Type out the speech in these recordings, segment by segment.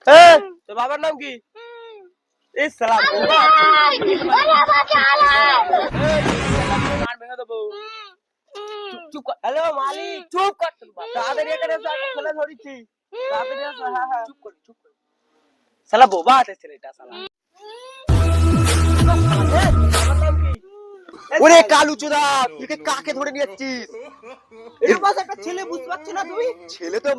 তোর বাবার নাম কি? এই শালা ভেঙে দেবো। চুপ কর। হ্যালো মালিক, চুপ কর। তাড়াতাড়ি এখানে এসো, একটা ছেলে ধরেছি। তাড়াতাড়ি এসো। হ্যাঁ হ্যাঁ, চুপ কর চুপ কর। শালা বোবা আছে ছেলেটা শালা। আমার নাম কি? ওরে কালু চোদা, তুই কাকে ধরে নিয়ে যাচ্ছিস? এর পাশে একটা ছেলে, বুঝতে পারছো না তুমি? ছেলে তো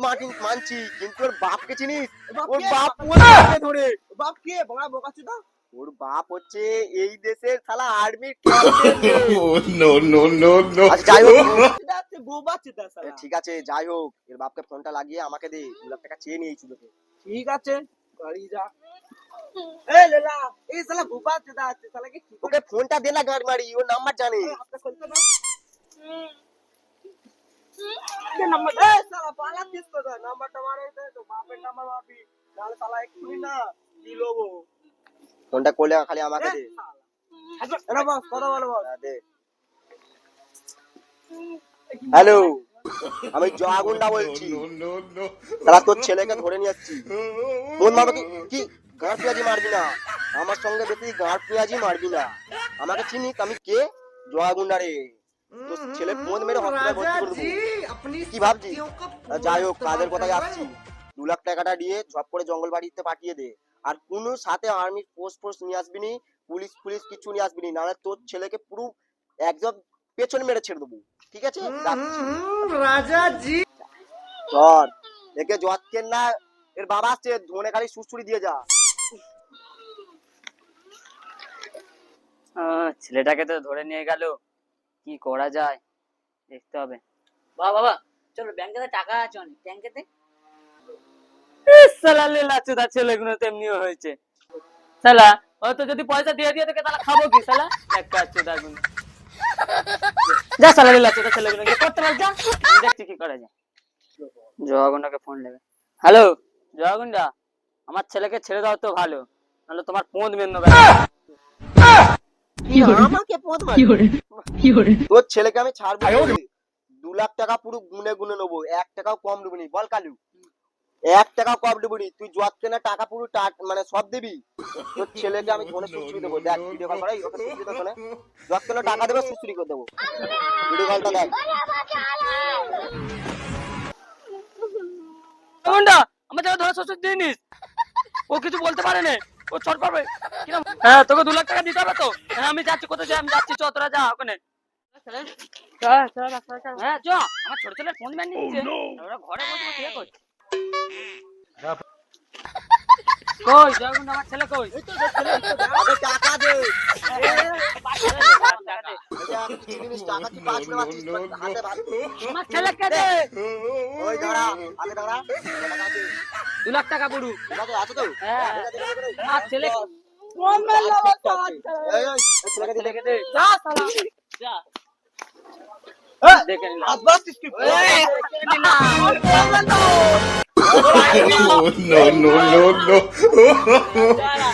মানছি, কিন্তু ওর বাপকে চিনিস? ওর কে? বাপ ওকে ধরে। বাপ কে? বড়া বোকা চোদা। ওর বাপ হচ্ছে এই দেশের শালা আর্মির captain. no, no, no, no. আচ্ছা যাই হোক, চোদা আছে, বোবা চোদা শালা। ঠিক আছে যাই হোক, এর বাপকে ফোনটা লাগিয়ে আমাকে দে, 2 লাখ টাকা চেয়ে নিয়েছি তোকে। ঠিক আছে, গাড়ি যা। এই লেলা, এই শালা বোবা চোদা আছে, শালা কি ওকে ফোনটা দে না, গাড়ি মারি, ওর নাম্বার জানি। আপনি খুলতে না? কে নাম্বার? এই শালা পালাচ্ছিস কোথায়? নাম্বারটা মারে দে, তো বাপের নাম্বার মারবি, নাহলে শালা এক্ষুনি না দিলবো। ফোনটা করলে খালি আমাকে দে। আচ্ছা এরা বস, কথা বলো বস। দে। হ্যালো, আমি জয়াগুন্ডা বলছি। No, no, no. তারা তোর ছেলেকে ধরে নিয়ে যাচ্ছি। তোর মামা কি গাঁড় পেঁয়াজি মারবি না, আমার সঙ্গে বেশি গাঁড় পেঁয়াজি মারবি না। আমাকে চিনিস আমি কে? জয়াগুন্ডা রে। তোর ছেলে ফোন মেরে হসপিটাল ভর্তি করে দেবো। কি ভাবছিস? যাই হোক, কাজের কথায় আসছি। 2 লাখ টাকাটা দিয়ে ঝপ করে জঙ্গল বাড়িতে পাঠিয়ে দে। আর কোনো সাথে আর্মির ফোর্স নিয়ে আসবি নি, পুলিশ কিছু নিয়ে আসবি নি, নাহলে তোর ছেলেকে পুরো একদম পেছন মেরে ছেড়ে দেবো। ঠিক আছে? राजा जी চল, একে জোয়াতকেন না, এর বাবা আসছে, ধনে খালি সুসুড়ি দিয়ে যা। ছেলেটাকে তো ধরে নিয়ে গেল, কি করা যায় দেখতে হবে। বাবা চলো, ব্যাংকে টাকা আছে অনেক, ব্যাংকেতে। শালা লেলা চোদা ছেলেগুলো তেমনিও হয়েছে। শালা হয়তো যদি পয়সা দিয়ে দিয়ে তোকে তাহলে খাবো কি? শালা একটা চোদা গুণ। যা শালা লেলা চোদা ছেলেগুলো করতে পার, যা আমি দেখছি কি করা যায়। জয়াগুন্ডাকে ফোন নেবে। হ্যালো জয়াগুন্ডা, আমার ছেলেকে ছেড়ে দাও তো ভালো, নাহলে তোমার পোঁদ মেন নেবে। আমাকে পথ মারবি? তোর ছেলেকে আমি ছাড়বো না। 2 লাখ টাকা পুরো গুনে গুনে নেবো, 1 টাকাও কম দেবো নি। বল কালু, 1 টাকাও কম দেবো নি। তুই জোয়াতকে না টাকা পুরো মানে সব দিবি। তোর ছেলেকে আমি ধরে সুশ্রী দেবো। দেখ ভিডিও কল করাই, ওকে সুশ্রী দেবো না, জোয়াতকে না টাকা দেবো, সুশ্রী করে দেবো। ভিডিও কলটা দেখ। জয়াগুন্ডা, আমার যারা ধরে শ্বশুর দিনিস, ও কিছু বলতে পারে না, ও ছট পাবে। হ্যাঁ তোকে 2 লাখ টাকা দিতে হবে তো। হ্যাঁ আমি যাচ্ছি, কোথায় যাই? আমি যাচ্ছি, চ তোরা যা ওখানে। হ্যাঁ চ, আমার ছোট ছেলে ফোন ম্যান নিচ্ছে, ওরা ঘরে বসে বসে ইয়ে করছে। কই জয়াগুন্ডা, আমার ছেলে কই? আগে টাকা দে। টাকা দে। জিনিস টাকা তুই পাঁচ না পাচ্ছিস, হাতে ভাত। আমার ছেলেকে দে। ওই দাঁড়া, আগে দাঁড়া, টাকা দে। 2 লাখ টাকা পুরো। ঠিক আছে, আছে তো? হ্যাঁ আমার ছেলে ফোন মেলা বাবা। এই ছেলেকে দে। ছেলেকে দে। যা শালা। যা এই দেখে নিলাম। আব্বাস কি? এই, দেখে নিলাম। no, no, no, no. যা, যা।